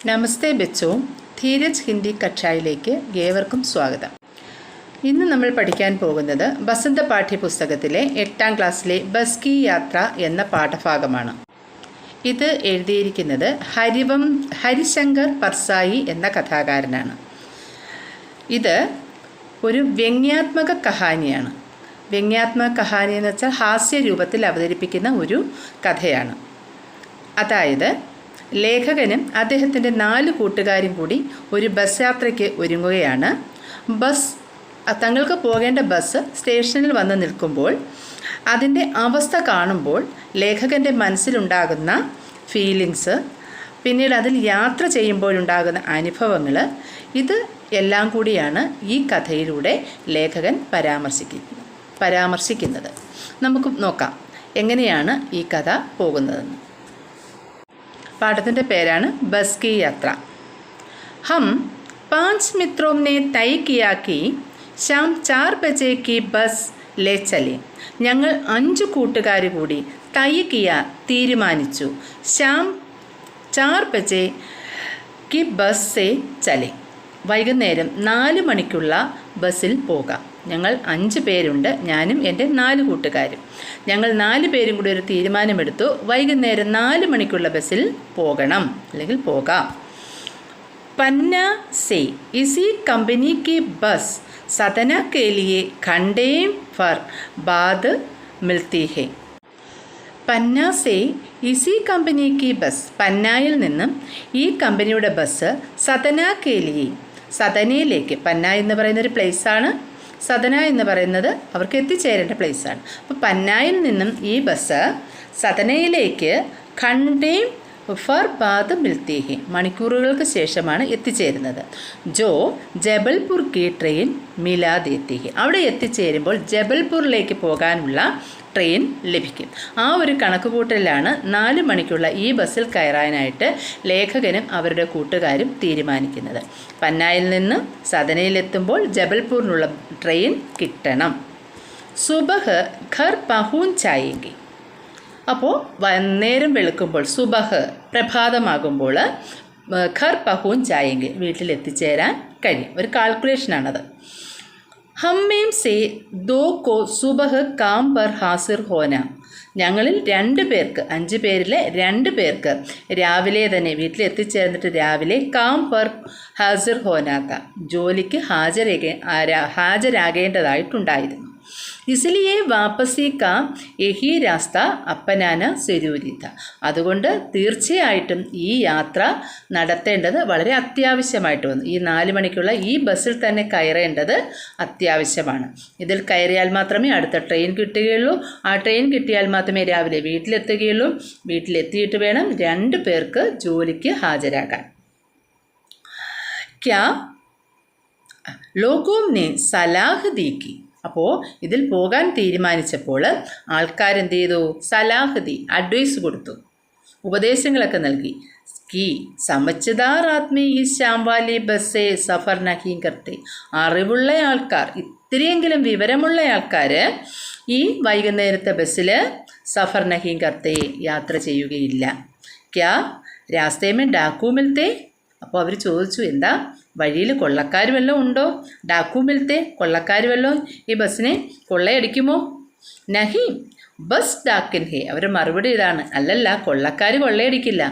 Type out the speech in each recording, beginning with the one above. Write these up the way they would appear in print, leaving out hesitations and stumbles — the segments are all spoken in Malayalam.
നമസ്തേ ബച്ചോ, ധീരജ് ഹിന്ദി കക്ഷായിലേക്ക് ഏവർക്കും സ്വാഗതം. ഇന്ന് നമ്മൾ പഠിക്കാൻ പോകുന്നത് ബസന്ത പാഠ്യപുസ്തകത്തിലെ 8ാം ക്ലാസ്സിലെ ബസ് കി യാത്ര എന്ന പാഠഭാഗമാണ്. ഇത് എഴുതിയിരിക്കുന്നത് ഹരിശങ്കർ പർസായി എന്ന കഥാകാരനാണ്. ഇത് ഒരു വ്യംഗ്യാത്മക കഹാനിയാണ്. വ്യംഗ്യാത്മക കഹാനി എന്ന് വെച്ചാൽ ഹാസ്യരൂപത്തിൽ അവതരിപ്പിക്കുന്ന ഒരു കഥയാണ്. അതായത് ലേഖകനും അദ്ദേഹത്തിൻ്റെ 4 കൂട്ടുകാരും കൂടി ഒരു ബസ് യാത്രയ്ക്ക് ഒരുങ്ങുകയാണ്. തങ്ങൾക്ക് പോകേണ്ട ബസ് സ്റ്റേഷനിൽ വന്ന് നിൽക്കുമ്പോൾ അതിൻ്റെ അവസ്ഥ കാണുമ്പോൾ ലേഖകൻ്റെ മനസ്സിലുണ്ടാകുന്ന ഫീലിങ്സ്, പിന്നീട് അതിൽ യാത്ര ചെയ്യുമ്പോഴുണ്ടാകുന്ന അനുഭവങ്ങൾ, ഇത് എല്ലാം കൂടിയാണ് ഈ കഥയിലൂടെ ലേഖകൻ പരാമർശിക്കുന്നത്. നമുക്ക് നോക്കാം എങ്ങനെയാണ് ഈ കഥ പോകുന്നതെന്ന്. പാഠത്തിൻ്റെ പേരാണ് ബസ് കി യാത്ര. ഹം 5 മിത്രോं ने तय किया कि शाम 4 बजे की बस ले चले. ഞങ്ങൾ 5 കൂട്ടുകാർ കൂടി തൈ കിയ തീരുമാനിച്ചു. शाम 4 बजे की बस से चले. വൈകുന്നേരം 4 മണിക്കുള്ള ബസ്സിൽ പോകാം. ഞങ്ങൾ 5 പേരുണ്ട്, ഞാനും എൻ്റെ 4 കൂട്ടുകാരും. ഞങ്ങൾ 4 പേരും കൂടി ഒരു തീരുമാനമെടുത്തു, വൈകുന്നേരം 4 മണിക്കുള്ള ബസ്സിൽ പോകണം അല്ലെങ്കിൽ പോകാം. പന്ന സെ ഇസി കമ്പനി की बस सतना के लिए घंटे भर बाद मिलती है. പന്ന സെ ഇസി കമ്പനി की बस, പന്നായിൽ നിന്നും ഈ കമ്പനിയുടെ ബസ് സതന കെ ലിയെ, സതനയിലേക്ക്, പന്ന എന്ന് പറയുന്നൊരു പ്ലേസാണ്, സതന എന്ന് പറയുന്നത് അവർക്ക് എത്തിച്ചേരേണ്ട പ്ലേസാണ്. അപ്പോൾ പന്നായിൽ നിന്നും ഈ ബസ് സതനയിലേക്ക് ഘണ്ടേ ഫർ ബാദ് മിൽത്തി ഹെ, മണിക്കൂറുകൾക്ക് ശേഷമാണ് എത്തിച്ചേരുന്നത്. ജോ ജബൽപൂർ കി ട്രെയിൻ മിലാ ദേത്തി ഹെ, അവിടെ എത്തിച്ചേരുമ്പോൾ ജബൽപൂരിലേക്ക് പോകാനുള്ള ട്രെയിൻ ലഭിക്കും. ആ ഒരു കണക്കുകൂട്ടലിലാണ് 4 മണിക്കുള്ള ഈ ബസ്സിൽ കയറാനായിട്ട് ലേഖകനും അവരുടെ കൂട്ടുകാരും തീരുമാനിക്കുന്നത്. പന്നായിൽ നിന്ന് സദനയിലെത്തുമ്പോൾ ജബൽപൂരിനുള്ള ട്രെയിൻ കിട്ടണം. സുബഹ് ഘർ പഹൂഞ്ച് ജായേംഗെ. അപ്പോൾ നേരം വെളുക്കുമ്പോൾ, സുബഹ് പ്രഭാതമാകുമ്പോൾ, ഘർ പഹൂഞ്ച് ജായേംഗെ വീട്ടിലെത്തിച്ചേരാൻ കഴിയും. ഒരു കാൽക്കുലേഷനാണത്. ഹമ്മേം സേ 2 को सुबह काम पर हासिर होना. ഞങ്ങളിൽ 2 പേർക്ക്, 5 പേരിലെ 2 പേർക്ക് രാവിലെ തന്നെ വീട്ടിലെത്തിച്ചേർന്നിട്ട് രാവിലെ കാം പർ ഹാസിർ ഹോനാത്ത, ജോലിക്ക് ഹാജരാകേണ്ടതായിട്ടുണ്ടായിരുന്നു. ഇസ്ലിയെ വാപ്പസി കാ യഹി രാസ്ത അപ്പനാന സെരൂരി ഥ. അതുകൊണ്ട് തീർച്ചയായിട്ടും ഈ യാത്ര നടത്തേണ്ടത് വളരെ അത്യാവശ്യമായിട്ട് വന്നു. ഈ 4 മണിക്കുള്ള ഈ ബസ്സിൽ തന്നെ കയറേണ്ടത് അത്യാവശ്യമാണ്. ഇതിൽ കയറിയാൽ മാത്രമേ അടുത്ത ട്രെയിൻ കിട്ടുകയുള്ളൂ. ആ ട്രെയിൻ കിട്ടിയാൽ മാത്രമേ രാവിലെ വീട്ടിലെത്തുകയുള്ളൂ. വീട്ടിലെത്തിയിട്ട് വേണം 2 പേർക്ക് ജോലിക്ക് ഹാജരാകാൻ. ക്യാ ലോഗോം നെ സലാഹ് ദീക്കി. അപ്പോൾ ഇതിൽ പോകാൻ തീരുമാനിച്ചപ്പോൾ ആൾക്കാരെന്ത് ചെയ്തു? സലാഹ് ദി, അഡ്വൈസ് കൊടുത്തു, ഉപദേശങ്ങളൊക്കെ നൽകി. കി സമജ്ദാർ ആദ്മി ഈ ശ്യാംവാലി ബസ്സേ സഫർ നഹീം കർത്തെ. അറിവുള്ള ആൾക്കാർ, ഇത്തിരിയെങ്കിലും വിവരമുള്ള ആൾക്കാർ ഈ വൈകുന്നേരത്തെ ബസ്സിൽ സഫർ നഹീം കർത്തെ, യാത്ര ചെയ്യുകയില്ല. ക്യാ രാസ്തേമേ ഡാക്കു മിൽത്തെ. അപ്പോൾ അവർ ചോദിച്ചു, എന്താ വഴിയിൽ കൊള്ളക്കാർ വല്ലതും ഉണ്ടോ? ഡാക്കു മിൽത്തെ, കൊള്ളക്കാർ വല്ലതും ഈ ബസ്സിനെ കൊള്ളയടിക്കുമോ? നഹി ബസ് ഡാക്കിൻ ഹേ. അവരുടെ മറുപടി ഇതാണ്, അല്ലല്ല, കൊള്ളക്കാർ കൊള്ളയടിക്കില്ല,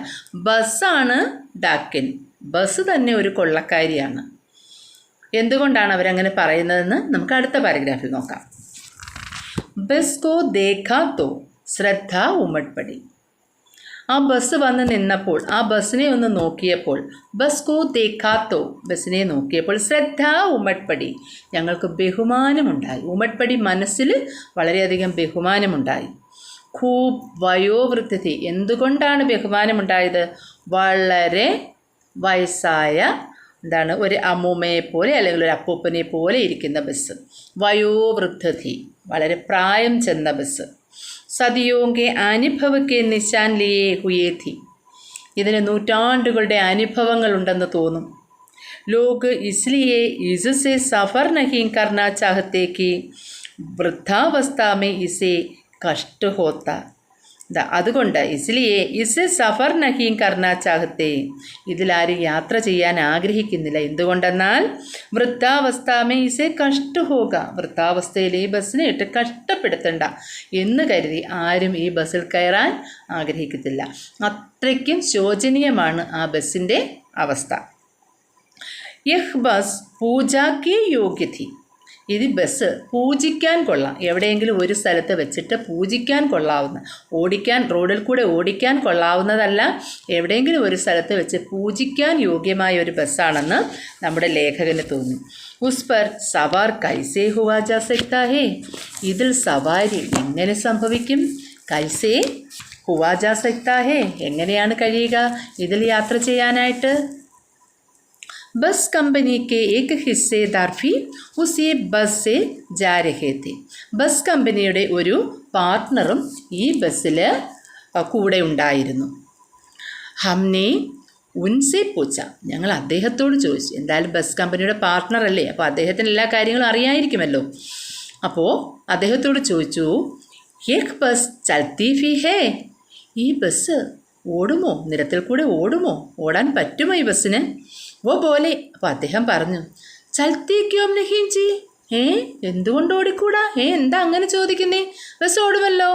ബസ്സാണ് ഡാക്കിൻ, ബസ് തന്നെ ഒരു കൊള്ളക്കാരിയാണ്. എന്തുകൊണ്ടാണ് അവരങ്ങനെ പറയുന്നതെന്ന് നമുക്ക് അടുത്ത പാരഗ്രാഫിൽ നോക്കാം. ബസ് കോ ദേഖാ തോ ശ്രദ്ധ ഉമട് പടി. ആ ബസ് വന്ന് നിന്നപ്പോൾ, ആ ബസ്സിനെ ഒന്ന് നോക്കിയപ്പോൾ, ബസ് കോ ദേഖാത്തോ, ബസ്സിനെ നോക്കിയപ്പോൾ, ശ്രദ്ധ ഉമട് പടി, ഞങ്ങൾക്ക് ബഹുമാനമുണ്ടായി. ഉമട് പടി, മനസ്സിൽ വളരെയധികം ബഹുമാനമുണ്ടായി. ഖൂബ് വയോവൃദ്ധി. എന്തുകൊണ്ടാണ് ബഹുമാനമുണ്ടായത്? വളരെ വയസ്സായ, ഒരു അമ്മൂമ്മയെ പോലെ അല്ലെങ്കിൽ ഒരു അപ്പൂപ്പനെ പോലെ ഇരിക്കുന്ന ബസ്. വയോവൃദ്ധി, വളരെ പ്രായം ചെന്ന ബസ്. സദിയോങ്കെ അനുഭവക്കെ നിശാൻ ലിയേ ഹുയേ ഥി. ഇതിന് നൂറ്റാണ്ടുകളുടെ അനുഭവങ്ങളുണ്ടെന്ന് തോന്നും. ലോഗ് ഇസ്ലിയെ ഇസെ സഫർ നഹീം കർണ ചാഹത്തെ കി വൃദ്ധാവസ്ഥ മേ ഇസെ കഷ്ട ഹോത്ത. അതുകൊണ്ട് ഇസ്ലിയെ ഇസ് സഫർ നഹീം കർണ ചാഹത്തെ, ഇതിലാരും യാത്ര ചെയ്യാൻ ആഗ്രഹിക്കുന്നില്ല. എന്തുകൊണ്ടെന്നാൽ വൃദ്ധാവസ്ഥാമേ ഇസെ കഷ്ട ഹോക, വൃദ്ധാവസ്ഥയിൽ ഈ ബസ്സിനെ ഇട്ട് കഷ്ടപ്പെടുത്തണ്ട എന്ന് കരുതി ആരും ഈ ബസ്സിൽ കയറാൻ ആഗ്രഹിക്കത്തില്ല. അത്രയ്ക്കും ശോചനീയമാണ് ആ ബസ്സിൻ്റെ അവസ്ഥ. യഹ് ബസ് പൂജാക്ക് യോഗ്യ ഥി, ഇത് ബസ് പൂജിക്കാൻ കൊള്ളാം, എവിടെയെങ്കിലും ഒരു സ്ഥലത്ത് വെച്ചിട്ട് പൂജിക്കാൻ കൊള്ളാവുന്ന, റോഡിൽ കൂടെ ഓടിക്കാൻ കൊള്ളാവുന്നതല്ല, എവിടെയെങ്കിലും ഒരു സ്ഥലത്ത് വെച്ച് പൂജിക്കാൻ യോഗ്യമായ ഒരു ബസ്സാണെന്ന് നമ്മുടെ ലേഖകന് തോന്നി. ഉസ് പർ സവാർ കൈസേ ഹുവാ ജാ സക്താ ഹേ, ഇതിൽ സവാരി എങ്ങനെ സംഭവിക്കും? കൈസേ ഹുവാ ജാ സക്താ ഹേ, എങ്ങനെയാണ് കഴിയുക ഇതിൽ യാത്ര ചെയ്യാനായിട്ട്? ബസ് कंपनी के एक हिस्सेदार भी उसी बस से जा रहे थे. ബസ് കമ്പനിയുടെ ഒരു പാർട്ട്ണറും ഈ ബസ്സിൽ കൂടെ ഉണ്ടായിരുന്നു. ഹംനെ ഉൻസെ പൂച്ച, ഞങ്ങൾ അദ്ദേഹത്തോട് ചോദിച്ചു. എന്തായാലും ബസ് കമ്പനിയുടെ പാർട്ട്ണർ അല്ലേ, അപ്പോൾ അദ്ദേഹത്തിന് എല്ലാ കാര്യങ്ങളും അറിയാമായിരിക്കുമല്ലോ. അപ്പോൾ അദ്ദേഹത്തോട് ചോദിച്ചു, യേക് ബസ് ചൽത്തി ഫി ഹേ, ഈ ബസ് ഓടുമോ, നിരത്തിൽ കൂടെ ഓടുമോ, ഓടാൻ പറ്റുമോ ഈ ബസ്സിന്? ഓ പോലെ. അപ്പോൾ അദ്ദേഹം പറഞ്ഞു, ചൽത്തി ക്യോം നഹീം ജി, എന്തുകൊണ്ട് ഓടിക്കൂടാ? എന്താ അങ്ങനെ ചോദിക്കുന്നേ? ബസ് ഓടുമല്ലോ.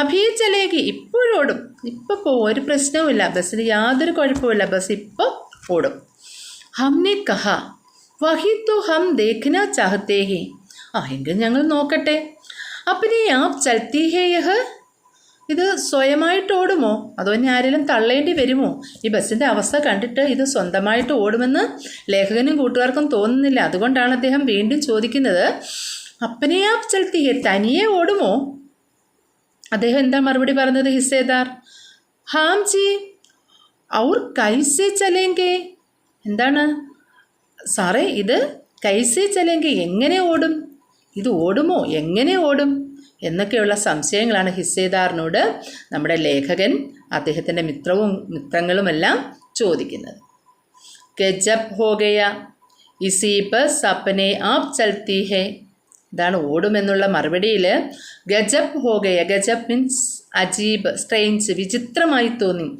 അഭി ചലേഗി, ഇപ്പോഴോടും, ഇപ്പോൾ പോവും, ഒരു പ്രശ്നവുമില്ല, ബസ്സിന് യാതൊരു കുഴപ്പമില്ല, ബസ് ഇപ്പോൾ ഓടും. ഹംനെ കഹാ വഹി തോ ഹം ദേഖ്നാ ചാഹത്തെ ഹേ, എങ്കിൽ ഞങ്ങൾ നോക്കട്ടെ. അപ്പനെ ആപ് ചൽത്തി ഹേ യഹ്, ഇത് സ്വയമായിട്ട് ഓടുമോ അതോ ഇനി ആരെങ്കിലും തള്ളേണ്ടി വരുമോ? ഈ ബസ്സിൻ്റെ അവസ്ഥ കണ്ടിട്ട് ഇത് സ്വന്തമായിട്ട് ഓടുമെന്ന് ലേഖകനും കൂട്ടുകാർക്കും തോന്നുന്നില്ല. അതുകൊണ്ടാണ് അദ്ദേഹം വീണ്ടും ചോദിക്കുന്നത്, അപ്പനെ ആപ് ചൽത്തി ഹേ, തനിയെ ഓടുമോ? അദ്ദേഹം എന്താ മറുപടി പറഞ്ഞത്? ഹിസ്സേദാർ, ഹാം ജി ഔർ കൈസേ ചലേങ്കെ, എന്താണ് സാറേ ഇത് കൈസേ ചലേങ്കെ, എങ്ങനെ ഓടും, ഇത് ഓടുമോ, എങ്ങനെ ഓടും എന്നൊക്കെയുള്ള സംശയങ്ങളാണ് ഹിസ്സേദാറിനോട് നമ്മുടെ ലേഖകൻ അദ്ദേഹത്തിൻ്റെ മിത്രങ്ങളുമെല്ലാം ചോദിക്കുന്നത്. ഗജബ് ഹോ ഗയ ഇസി ബസ് അപ്പനെ ആപ് ചൽത്തി ഹേ, ഇതാണ് ഓടുമെന്നുള്ള മറുപടിയിൽ ഗജബ് ഹോ ഗയ, ഗജബ് മീൻസ് അജീബ്, സ്ട്രേഞ്ച്, വിചിത്രമായി തോന്നി.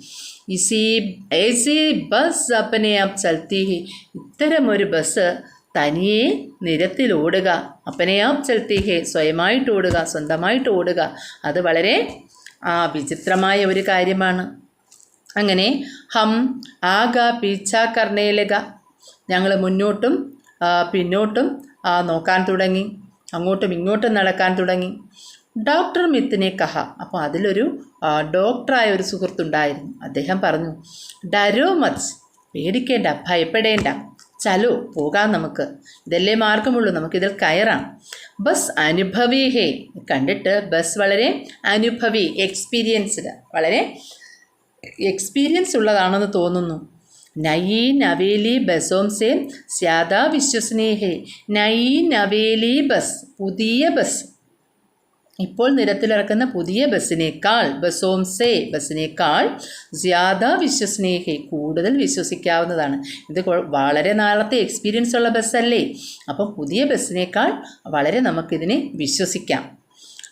ഏസി ബസ് അപ്പനെ ആപ് ചൽത്തി ഹേ, ഇത്തരമൊരു ബസ് തനിയെ നിരത്തിൽ ഓടുക, അപ്പനെയാപ് ചൽത്തി ഹേ, സ്വയമായിട്ട് ഓടുക, സ്വന്തമായിട്ട് ഓടുക, അത് വളരെ വിചിത്രമായ ഒരു കാര്യമാണ്. അങ്ങനെ ഹം ആഗ പീച്ച കർണേലക, ഞങ്ങൾ മുന്നോട്ടും പിന്നോട്ടും നോക്കാൻ തുടങ്ങി, അങ്ങോട്ടും ഇങ്ങോട്ടും നടക്കാൻ തുടങ്ങി. ഡോക്ടർ മിത്തിനെ കഹ, അപ്പോൾ അതിലൊരു ഡോക്ടറായ ഒരു സുഹൃത്തുണ്ടായിരുന്നു. അദ്ദേഹം പറഞ്ഞു, ഡരോ മച്ച്, പേടിക്കേണ്ട, ഭയപ്പെടേണ്ട, ചലോ പോകാം, നമുക്ക് ഇതല്ലേ മാർഗമുള്ളൂ, നമുക്കിതിൽ കയറാം. ബസ് അനുഭവി ഹേ, കണ്ടിട്ട് ബസ് വളരെ അനുഭവി, എക്സ്പീരിയൻസ്ഡ്, വളരെ എക്സ്പീരിയൻസ് ഉള്ളതാണെന്ന് തോന്നുന്നു. നയി നവേലി ബസോം സേ സ്യാദാ വിശ്വസനീയ ഹേ, നയി നവേലി ബസ്, പുതിയ ബസ്, ഇപ്പോൾ നിരത്തിലിറക്കുന്ന പുതിയ ബസ്സിനേക്കാൾ, ബസോം സേ ബസ്സിനേക്കാൾ, ജ്യാദ വിശ്വസനീയ, കൂടുതൽ വിശ്വസിക്കാവുന്നതാണ്. ഇത് വളരെ നാളത്തെ എക്സ്പീരിയൻസ് ഉള്ള ബസ്സല്ലേ, അപ്പം പുതിയ ബസ്സിനേക്കാൾ വളരെ നമുക്കിതിനെ വിശ്വസിക്കാം.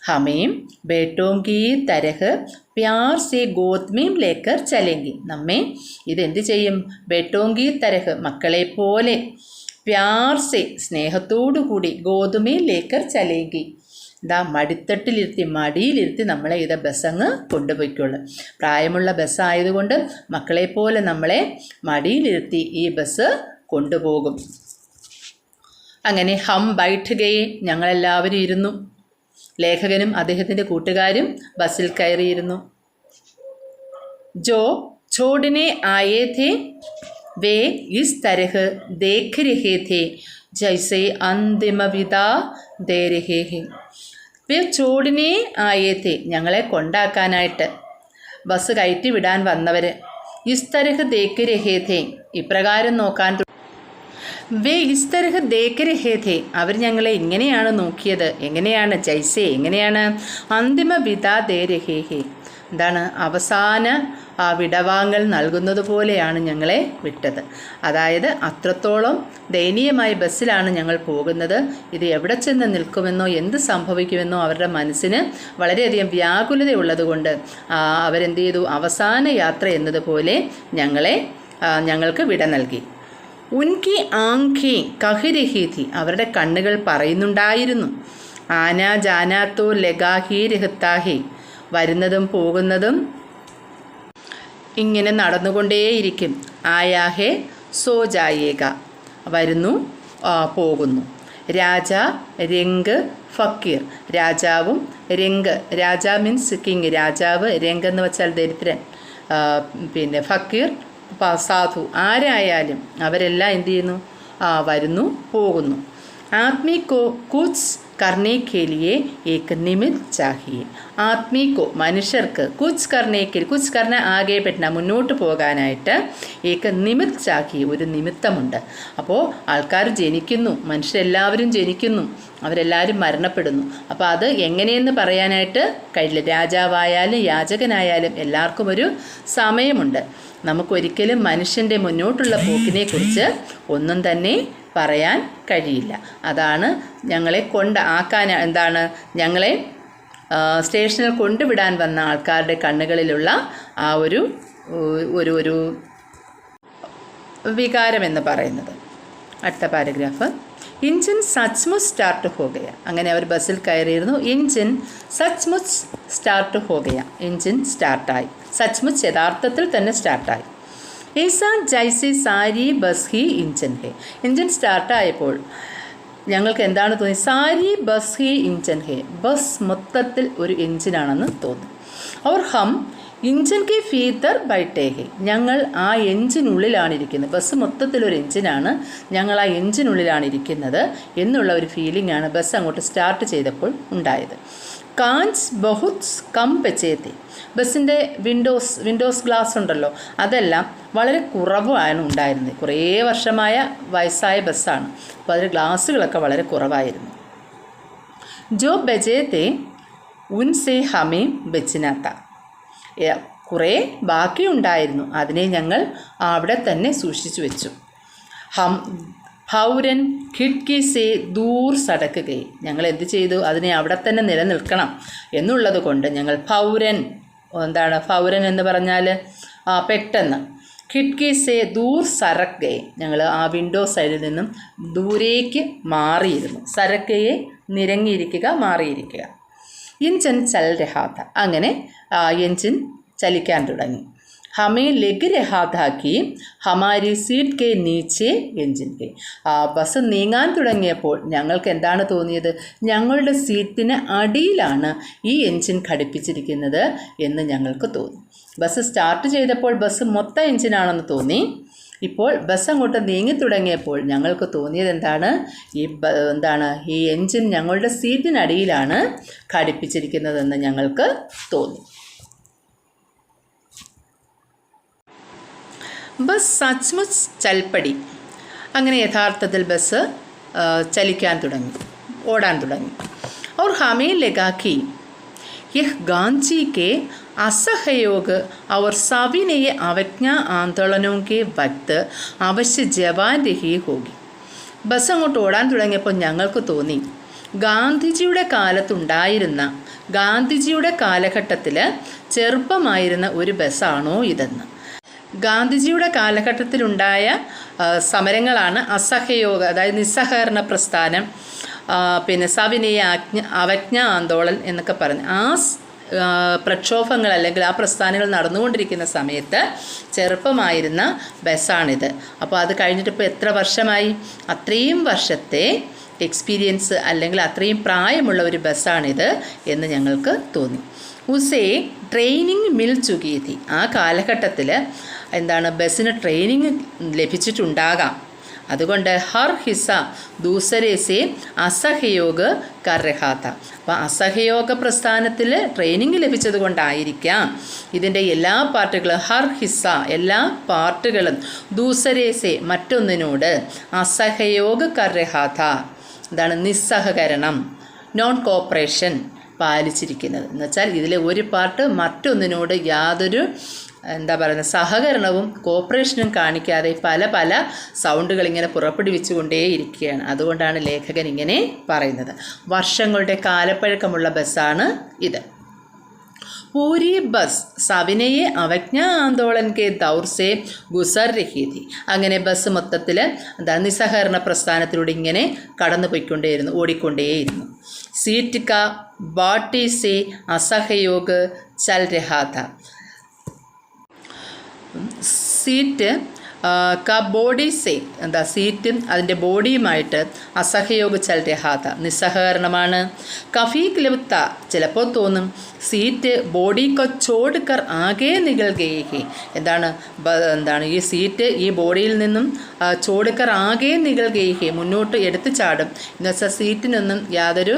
ഹമേം ബേട്ടോം കീ തരഹ് പ്യാർ സേ ഗോത്മേം ലേക്കർ ചലേങ്കി, നമ്മെ ഇതെന്ത് ചെയ്യും? ബേട്ടോങ്കി തരഹ്, മക്കളെ പോലെ, പ്യാർ സേ സ്നേഹത്തോടു കൂടി, ഗോതുമേ ലേക്കർ ചലേങ്കി, മടിയിലിരുത്തി നമ്മളെ ഇത് ബസ്സങ്ങ് കൊണ്ടുപോയിക്കോളും. പ്രായമുള്ള ബസ്സായതുകൊണ്ട് മക്കളെപ്പോലെ നമ്മളെ മടിയിലിരുത്തി ഈ ബസ് കൊണ്ടുപോകും. അങ്ങനെ ഹം ബൈഠ് ഗയേ, ഞങ്ങളെല്ലാവരും ഇരുന്നു. ലേഖകനും അദ്ദേഹത്തിൻ്റെ കൂട്ടുകാരും ബസ്സിൽ കയറിയിരുന്നു. ജോ छोड़ने आए थे वे इस तरह देख रहे थे जैसे अंतिम विदा दे रहे हैं. വേ ചോടിനെ ആയേത്തെ, ഞങ്ങളെ കൊണ്ടാക്കാനായിട്ട് ബസ് കയറ്റി വിടാൻ വന്നവർ. ഇസ്തരഹ് ദേക്ക് രഹേഥേ, ഇപ്രകാരം നോക്കാൻ. വേ ഇസ്തരഹ് ദേക്ക് രഹേഥേ, അവർ ഞങ്ങളെ ഇങ്ങനെയാണ് നോക്കിയത്. എങ്ങനെയാണ്? ജൈസേ, എങ്ങനെയാണ്? അന്തിമ വിദാ ദേ രഹേഹേ, എന്താണ് അവസാന ആ വിടവാങ്ങൽ നൽകുന്നത് പോലെയാണ് ഞങ്ങളെ വിട്ടത്. അതായത് അത്രത്തോളം ദയനീയമായ ബസ്സിലാണ് ഞങ്ങൾ പോകുന്നത്. ഇത് എവിടെ ചെന്ന് നിൽക്കുമെന്നോ എന്ത് സംഭവിക്കുമെന്നോ അവരുടെ മനസ്സിന് വളരെയധികം വ്യാകുലതയുള്ളതുകൊണ്ട് അവരെന്ത് ചെയ്തു, അവസാന യാത്ര എന്നതുപോലെ ഞങ്ങൾക്ക് വിട നൽകി. ഉൻകി ആംഖി കഹിരഹി ഥി, അവരുടെ കണ്ണുകൾ പറയുന്നുണ്ടായിരുന്നു. ആന ജാനാത്തോ ലഗാഹി രഹത്താഹി, വരുന്നതും പോകുന്നതും ഇങ്ങനെ നടന്നുകൊണ്ടേയിരിക്കും. ആയാഹെ സോ ജായേക, വരുന്നു പോകുന്നു. രാജ രംഗ് ഫക്കീർ, രാജാവും രംഗ്, രാജ മീൻസ് കിങ്, രാജാവ്, രംഗ് എന്ന് വെച്ചാൽ ദരിദ്രൻ, പിന്നെ ഫക്കീർ സാധു, ആരായാലും അവരെല്ലാം എന്ത് ചെയ്യുന്നു, വരുന്നു പോകുന്നു. ആത്മീ കോ കുച്ച് കർണേ കെ ലിയേ ഏക് നിമിത് ചാഹിയേ, ആത്മീക്കോ മനുഷ്യർക്ക്, കുച്ച് കർണേക്ക്, കുച്ച് കർണ ആകെ പെട്ട മുന്നോട്ട് പോകാനായിട്ട് ഏക് നിമിത് ചാഹിയേ, ഒരു നിമിത്തമുണ്ട്. അപ്പോൾ ആൾക്കാർ ജനിക്കുന്നു, മനുഷ്യരെല്ലാവരും ജനിക്കുന്നു, അവരെല്ലാവരും മരണപ്പെടുന്നു. അപ്പോൾ അത് എങ്ങനെയെന്ന് പറയാനായിട്ട് കഴിയില്ല. രാജാവായാലും യാചകനായാലും എല്ലാവർക്കും ഒരു സമയമുണ്ട്. നമുക്കൊരിക്കലും മനുഷ്യൻ്റെ മുന്നോട്ടുള്ള പോക്കിനെക്കുറിച്ച് ഒന്നും തന്നെ പറയാൻ കഴിയില്ല. അതാണ് ഞങ്ങളെ ഞങ്ങളെ സ്റ്റേഷനിൽ കൊണ്ടുവിടാൻ വന്ന ആൾക്കാരുടെ കണ്ണുകളിലുള്ള ആ ഒരു വികാരമെന്ന് പറയുന്നത്. അടുത്ത പാരഗ്രാഫ്. ഇഞ്ചിൻ സച്ച്മുച്ച് സ്റ്റാർട്ട് ഹോ ഗയ, അങ്ങനെ അവർ ബസ്സിൽ കയറിയിരുന്നു. ഇഞ്ചിൻ സച്ച്മുച്ച് സ്റ്റാർട്ട് ഹോ ഗയ, എഞ്ചിൻ സ്റ്റാർട്ടായി. സച്ച്മുച്ച് യഥാർത്ഥത്തിൽ തന്നെ സ്റ്റാർട്ടായി. ഏസാ ജൈസി സാരി ബസ് ഹി ഇഞ്ചൻ ഹെ, എഞ്ചിൻ സ്റ്റാർട്ടായപ്പോൾ ഞങ്ങൾക്ക് എന്താണ് തോന്നി, സാരി ബസ് ഹി ഇഞ്ചൻ ഹെ, ബസ് മൊത്തത്തിൽ ഒരു എഞ്ചിനാണെന്ന് തോന്നി. അവർ ഹം ഇഞ്ചൻ കെ ഫീതർ ബൈട്ടേ ഹെ, ഞങ്ങൾ ആ എഞ്ചിനുള്ളിലാണ് ഇരിക്കുന്നത്. ബസ് മൊത്തത്തിലൊരു എഞ്ചിനാണ്, ഞങ്ങൾ ആ എഞ്ചിനുള്ളിലാണ് ഇരിക്കുന്നത് എന്നുള്ള ഒരു ഫീലിംഗാണ് ബസ് അങ്ങോട്ട് സ്റ്റാർട്ട് ചെയ്തപ്പോൾ ഉണ്ടായത്. കാഞ്ച് ബഹുത് കം ബച്ചേത്തി, ബസ്സിൻ്റെ വിൻഡോസ് ഗ്ലാസ് ഉണ്ടല്ലോ, അതെല്ലാം വളരെ കുറവാണ് ഉണ്ടായിരുന്നത്. കുറേ വർഷമായ വയസ്സായ ബസ്സാണ്, അപ്പോൾ അതിൽ ഗ്ലാസ്സുകളൊക്കെ വളരെ കുറവായിരുന്നു. ജോ ബജേത്തെ ഉൻസെ ഹമേ ബച്ചിനാത്ത, കുറേ ബാക്കിയുണ്ടായിരുന്നു, അതിനെ ഞങ്ങൾ അവിടെ തന്നെ സൂക്ഷിച്ചു വെച്ചു. ഫൗരൻ ഖിഡ്കി സേ ദൂർ സടക്കുകയും, ഞങ്ങൾ എന്ത് ചെയ്തു, അതിനെ അവിടെ തന്നെ നിലനിൽക്കണം എന്നുള്ളത് കൊണ്ട് ഞങ്ങൾ ഫൗരൻ എന്ന് പറഞ്ഞാൽ പെട്ടെന്ന്, ഖിഡ്കി സേ ദൂർ സരക്കയെ, ഞങ്ങൾ ആ വിൻഡോ സൈഡിൽ നിന്നും ദൂരേക്ക് മാറിയിരുന്നു. സരക്കയെ നിരങ്ങിയിരിക്കുക, മാറിയിരിക്കുക. എഞ്ചിൻ ചൽ രഹാത്ത, അങ്ങനെ എഞ്ചിൻ ചലിക്കാൻ തുടങ്ങി. ഹമേ ലഗ് രഹാതാക്കി ഹമാരി സീറ്റ് കെ നീച്ചെ എഞ്ചിൻ കെ, ബസ് നീങ്ങാൻ തുടങ്ങിയപ്പോൾ ഞങ്ങൾക്ക് എന്താണ് തോന്നിയത്, ഞങ്ങളുടെ സീറ്റിന് അടിയിലാണ് ഈ എഞ്ചിൻ ഘടിപ്പിച്ചിരിക്കുന്നത് എന്ന് ഞങ്ങൾക്ക് തോന്നി. ബസ് സ്റ്റാർട്ട് ചെയ്തപ്പോൾ ബസ് മൊത്തം എഞ്ചിനാണെന്ന് തോന്നി. ഇപ്പോൾ ബസ് അങ്ങോട്ട് നീങ്ങി തുടങ്ങിയപ്പോൾ ഞങ്ങൾക്ക് തോന്നിയത് ഈ എഞ്ചിൻ ഞങ്ങളുടെ സീറ്റിനടിയിലാണ് ഘടിപ്പിച്ചിരിക്കുന്നതെന്ന് ഞങ്ങൾക്ക് തോന്നി. ബസ് സച്ച്മുച്ച് ചൽപ്പടി, അങ്ങനെ യഥാർത്ഥത്തിൽ ബസ് ചലിക്കാൻ തുടങ്ങി, ഓടാൻ തുടങ്ങി. और हमें लगा कि यह गांधी के असहयोग और सविनय अवज्ञा आंदोलनों के वक्त अवश्य जवान रही होगी. ബസ് അങ്ങോട്ട് ഓടാൻ തുടങ്ങിയപ്പോൾ ഞങ്ങൾക്ക് തോന്നി, ഗാന്ധിജിയുടെ കാലഘട്ടത്തിൽ ചെറുപ്പമായിരുന്ന ഒരു ബസ്സാണോ ഇതെന്ന്. ഗാന്ധിജിയുടെ കാലഘട്ടത്തിലുണ്ടായ സമരങ്ങളാണ് അസഹയോഗ, അതായത് നിസ്സഹകരണ പ്രസ്ഥാനം, പിന്നെ സവിനയ അവജ്ഞ ആന്തോളൻ എന്നൊക്കെ പറഞ്ഞ് ആ പ്രക്ഷോഭങ്ങൾ അല്ലെങ്കിൽ ആ പ്രസ്ഥാനങ്ങൾ നടന്നുകൊണ്ടിരിക്കുന്ന സമയത്ത് ചെറുപ്പമായിരുന്ന ബസ്സാണിത്. അപ്പോൾ അത് കഴിഞ്ഞിട്ടിപ്പോൾ എത്ര വർഷമായി, അത്രയും വർഷത്തെ എക്സ്പീരിയൻസ് അല്ലെങ്കിൽ അത്രയും പ്രായമുള്ള ഒരു ബസ്സാണിത് എന്ന് ഞങ്ങൾക്ക് തോന്നി. ഉസേ ട്രെയിനിങ് മിൽ ചുകി തി, ആ കാലഘട്ടത്തിൽ ബസ്സിന് ട്രെയിനിങ് ലഭിച്ചിട്ടുണ്ടാകാം. അതുകൊണ്ട് ഹർ ഹിസ്സ ദൂസരേസെ അസഹयोग कर रहा था. അപ്പോൾ അസഹയോഗ പ്രസ്ഥാനത്തിൽ ട്രെയിനിങ് ലഭിച്ചത് കൊണ്ടായിരിക്കാം ഇതിൻ്റെ എല്ലാ പാർട്ടുകളും, ഹർ ഹിസ്സ എല്ലാ പാർട്ടുകളും, ദൂസരേസെ മറ്റൊന്നിനോട്, അസഹयोग कर रहा था നിസ്സഹകരണം, നോൺ കോപ്പറേഷൻ, പാലിച്ചിരിക്കുന്നത്. എന്നുവെച്ചാൽ ഇതിലെ ഒരു പാർട്ട് മറ്റൊന്നിനോട് യാതൊരു സഹകരണവും കോപ്പറേഷനും കാണിക്കാതെ പല പല സൗണ്ടുകൾ ഇങ്ങനെ പുറപ്പെടുവിച്ചുകൊണ്ടേയിരിക്കുകയാണ്. അതുകൊണ്ടാണ് ലേഖകൻ ഇങ്ങനെ പറയുന്നത്. വർഷങ്ങളുടെ കാലപ്പഴക്കമുള്ള ബസ്സാണ് ഇത്. पूरी बस സവിനയെ അവജ്ഞാ ആന്തോളൻ കെ ദൗർ സെ ഗുസർ രഹി ഥി. അങ്ങനെ ബസ് മൊത്തത്തിൽ നിസ്സഹകരണ പ്രസ്ഥാനത്തിലൂടെ ഇങ്ങനെ കടന്നു പോയിക്കൊണ്ടേയിരുന്നു, ഓടിക്കൊണ്ടേയിരുന്നു. സീറ്റ് കാ ബാട്ടി സെ അസഹയോഗ് ചൽ രഹാ ഥ. സീറ്റ് ബോഡി സേ സീറ്റും അതിൻ്റെ ബോഡിയുമായിട്ട് അസഹയോഗ് ചൽ രഹാത നിസ്സഹകരണമാണ്. കഫീക് ലബ്ത ചിലപ്പോൾ തോന്നും സീറ്റ് ബോഡി കൊ ചോടുക്കർ ആകെ നികൾ ഗേഹി. എന്താണ് ഈ സീറ്റ് ഈ ബോഡിയിൽ നിന്നും ചോടുക്കർ ആകെ നികൾ ഗേഹി മുന്നോട്ട് എടുത്തു ചാടും. എന്നുവെച്ചാൽ സീറ്റിനൊന്നും യാതൊരു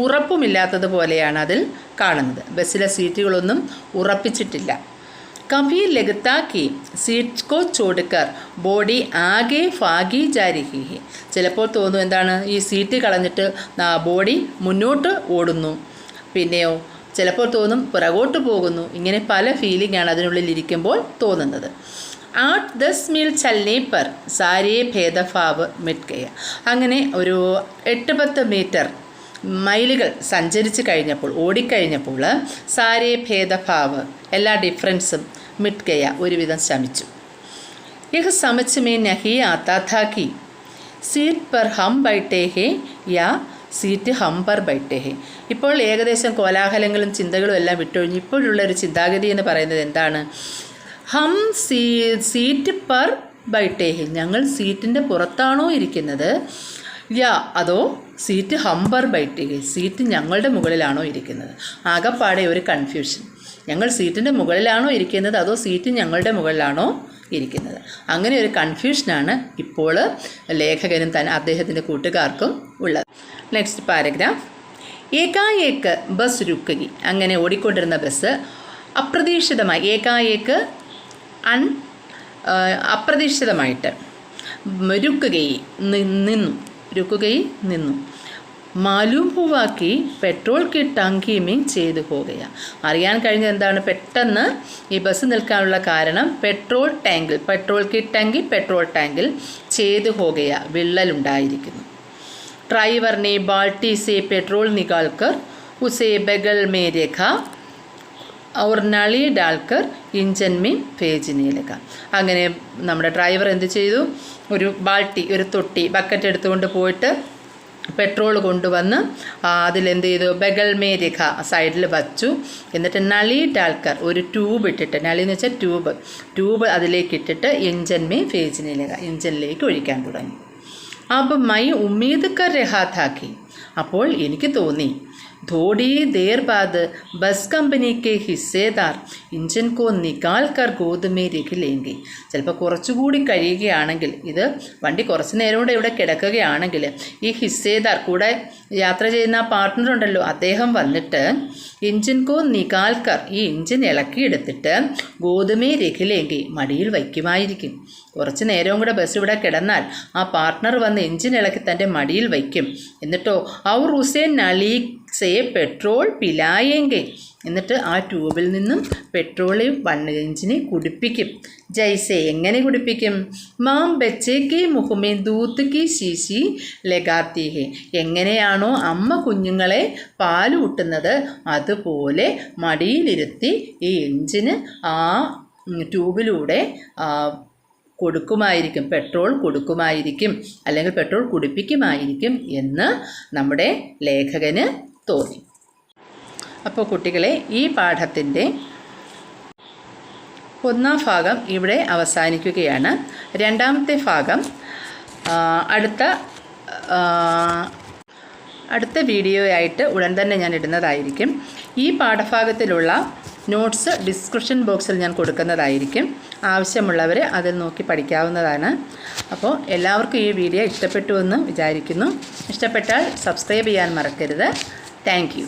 ഉറപ്പുമില്ലാത്തതുപോലെയാണ് അതിൽ കാണുന്നത്. ബസ്സിലെ സീറ്റുകളൊന്നും ഉറപ്പിച്ചിട്ടില്ല. കഭി ലഗത്താക്കി സീറ്റ് കോ ചോടുക്കർ ബോഡി ആകെ ഫാഗി ജാരിഹി. ചിലപ്പോൾ തോന്നും ഈ സീറ്റ് കളഞ്ഞിട്ട് ബോഡി മുന്നോട്ട് ഓടുന്നു. പിന്നെയോ ചിലപ്പോൾ തോന്നും പുറകോട്ട് പോകുന്നു. ഇങ്ങനെ പല ഫീലിംഗാണ് അതിനുള്ളിൽ ഇരിക്കുമ്പോൾ തോന്നുന്നത്. 8-10 മീൽ ചലനെ പർ സാരേ ഭേദഭാവ് മിറ്റ് ഗയ. അങ്ങനെ ഒരു 8-10 മീറ്റർ മൈലുകൾ സഞ്ചരിച്ച് കഴിഞ്ഞപ്പോൾ ഓടിക്കഴിഞ്ഞപ്പോൾ സാരേ ഭേദഭാവ് എല്ലാ ഡിഫറൻസും മിറ്റ് ഗയ ഒരുവിധം ശമിച്ചു. യഹ് സമച്ച് മേ നഹി ആതാ ഥാ കി സീറ്റ് പർ ഹം ബൈഠേ ഹേ യാ സീറ്റ് ഹം പർ ബൈഠേ ഹേ. ഇപ്പോൾ ഏകദേശം കോലാഹലങ്ങളും ചിന്തകളും എല്ലാം വിട്ടൊഴിഞ്ഞ് ഇപ്പോഴുള്ള ഒരു ചിന്താഗതി എന്ന് പറയുന്നത് എന്താണ്? ഹം സീറ്റ് പർ ബൈഠേ ഹേ, ഞങ്ങൾ സീറ്റിൻ്റെ പുറത്താണോ ഇരിക്കുന്നത്? യാ അതോ സീറ്റ് ഹംബർ ബൈഠേ ഹേ, സീറ്റ് ഞങ്ങളുടെ മുകളിലാണോ ഇരിക്കുന്നത്? ആകെപ്പാടെ ഒരു കൺഫ്യൂഷൻ. ഞങ്ങൾ സീറ്റിൻ്റെ മുകളിലാണോ ഇരിക്കുന്നത് അതോ സീറ്റ് ഞങ്ങളുടെ മുകളിലാണോ ഇരിക്കുന്നത്? അങ്ങനെ ഒരു കൺഫ്യൂഷനാണ് ഇപ്പോൾ ലേഖകനും അദ്ദേഹത്തിൻ്റെ കൂട്ടുകാർക്കും ഉള്ളത്. Next paragraph. ഏകായേക്ക് ബസ് രുക്കുകി. അങ്ങനെ ഓടിക്കൊണ്ടിരുന്ന ബസ് അപ്രതീക്ഷിതമായി അപ്രതീക്ഷിതമായിട്ട് നിന്നു. മാലൂം ഹുവാക്കി പെട്രോൾ കി ടാങ്കി മേ ചെയ്തു പോകുക. അറിയാൻ കഴിഞ്ഞത് എന്താണ്? പെട്ടെന്ന് ഈ ബസ് നിൽക്കാനുള്ള കാരണം പെട്രോൾ ടാങ്കിൽ ചെയ്തു പോകുക, വിള്ളലുണ്ടായിരിക്കുന്നു. ഡ്രൈവർ ने बाल्टी से पेट्रोल निकालकर उसे बगल में रखा और नली डालकर इंजन में भेजने लगा. അങ്ങനെ നമ്മുടെ ഡ്രൈവർ എന്ത് ചെയ്തു? ഒരു തൊട്ടി ബക്കറ്റ് എടുത്തുകൊണ്ട് പോയിട്ട് പെട്രോൾ കൊണ്ടുവന്ന് അതിലെന്ത് ചെയ്തു? ബഗൽ മേ രഖ സൈഡിൽ വച്ചു. എന്നിട്ട് നളി ഡാൽക്കർ ഒരു ട്യൂബ് ഇട്ടിട്ട്, നളി എന്ന് വെച്ചാൽ ട്യൂബ് അതിലേക്ക് ഇട്ടിട്ട് ഇഞ്ചനിലേക്ക് ഒഴിക്കാൻ തുടങ്ങി. അപ്പം മൈ ഉമ്മീദ് കർ രഹാ ഥാ കി. അപ്പോൾ എനിക്ക് തോന്നി थोड़ी देर बाद बस कंपनी के हिस्सेदार इंजन को निकाल कर गोद में रख लेंगे. ചിലപ്പോൾ കുറച്ചുകൂടി കഴിയുകയാണെങ്കിൽ, ഇത് വണ്ടി കുറച്ച് നേരം കൂടെ ഇവിടെ കിടക്കുകയാണെങ്കിൽ ഈ ഹിസ്സേദാർ കൂടെ യാത്ര ചെയ്യുന്ന പാർട്ട്ണർ ഉണ്ടല്ലോ, അദ്ദേഹം വന്നിട്ട് ഇഞ്ചിൻ കോ നികാൽക്കർ ഈ ഇഞ്ചിൻ ഇളക്കിയെടുത്തിട്ട് ഗോതമേ രഖിലേങ്കി മടിയിൽ വയ്ക്കുമായിരിക്കും. കുറച്ച് നേരവും കൂടെ ബസ് ഇവിടെ കിടന്നാൽ ആ പാർട്ട്ണർ വന്ന് എഞ്ചിൻ ഇളക്കി തൻ്റെ മടിയിൽ വയ്ക്കും. എന്നിട്ടോ ഔർ ഉസേ നളി സേ പെട്രോൾ പിലായെങ്കിൽ, എന്നിട്ട് ആ ട്യൂബിൽ നിന്നും പെട്രോൾ എഞ്ചിനെ കുടിപ്പിക്കും. ജൈസെ എങ്ങനെ കുടിപ്പിക്കും? മാം ബച്ചേക്ക് മുഖമേ ദൂത്ത് കി ശീശി ലഗാത്തി ഹേ. എങ്ങനെയാണോ അമ്മ കുഞ്ഞുങ്ങളെ പാലൂട്ടുന്നത് അതുപോലെ മടിയിലിരുത്തി ഈ എഞ്ചിന് ആ ട്യൂബിലൂടെ കൊടുക്കുമായിരിക്കും, പെട്രോൾ കൊടുക്കുമായിരിക്കും, അല്ലെങ്കിൽ പെട്രോൾ കുടിപ്പിക്കുമായിരിക്കും എന്ന് നമ്മുടെ ലേഖകന് തോന്നി. അപ്പോൾ കുട്ടികളെ, ഈ പാഠത്തിൻ്റെ 1ാം ഭാഗം ഇവിടെ അവസാനിക്കുകയാണ്. 2ാമത്തെ ഭാഗം അടുത്ത വീഡിയോ ആയിട്ട് ഉടൻ തന്നെ ഞാൻ ഇടുന്നതായിരിക്കും. ഈ പാഠഭാഗത്തിലുള്ള നോട്ട്സ് ഡിസ്ക്രിപ്ഷൻ ബോക്സിൽ ഞാൻ കൊടുക്കുന്നതായിരിക്കും. ആവശ്യമുള്ളവർ അതിൽ നോക്കി പഠിക്കാവുന്നതാണ്. അപ്പോൾ എല്ലാവർക്കും ഈ വീഡിയോ ഇഷ്ടപ്പെട്ടു എന്ന് വിചാരിക്കുന്നു. ഇഷ്ടപ്പെട്ടാൽ സബ്സ്ക്രൈബ് ചെയ്യാൻ മറക്കരുത്. Thank you.